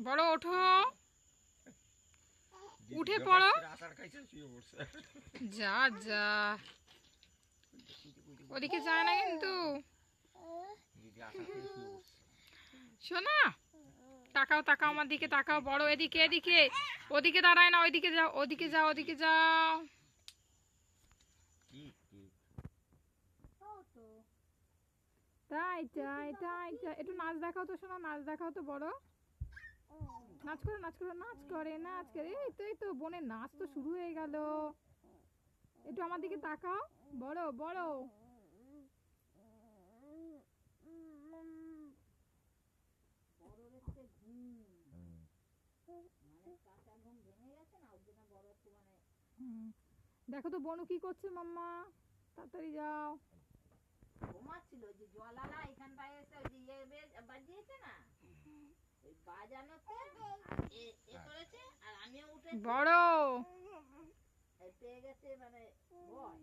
বড় ওঠো, উঠে পড়ো। যা যা, ওদিকে যায় না কিন্তু। শোনা, তাকাও তাকাও আমার দিকে তাকাও, বড় এদিকে এদিকে। ওদিকে দাঁড়ায় না, ওইদিকে যাও, ওদিকে যাও, ওদিকে যাও। তাই তাই তাই তাই, একটু নাচ দেখাও তো শোনা, নাচ দেখাও তো বড়। নাচ করো নাচ করো, নাচ করে নাচ করে। এই তো বোনের নাচ তো শুরু হয়ে গেল। একটু আমার দিকে তাকাও, বড় বড়। দেখো তো বনু কি করছে মাম্মা, তাড়াতাড়ি যাও। ঘুমাচ্ছিল, যে জলালা এখানটায় এসে ওই যে বাজিয়েছে না, ওই বাজানোতে করেছে, আর আমিও উঠে বড় পেয়ে গেছে মানে ভয়।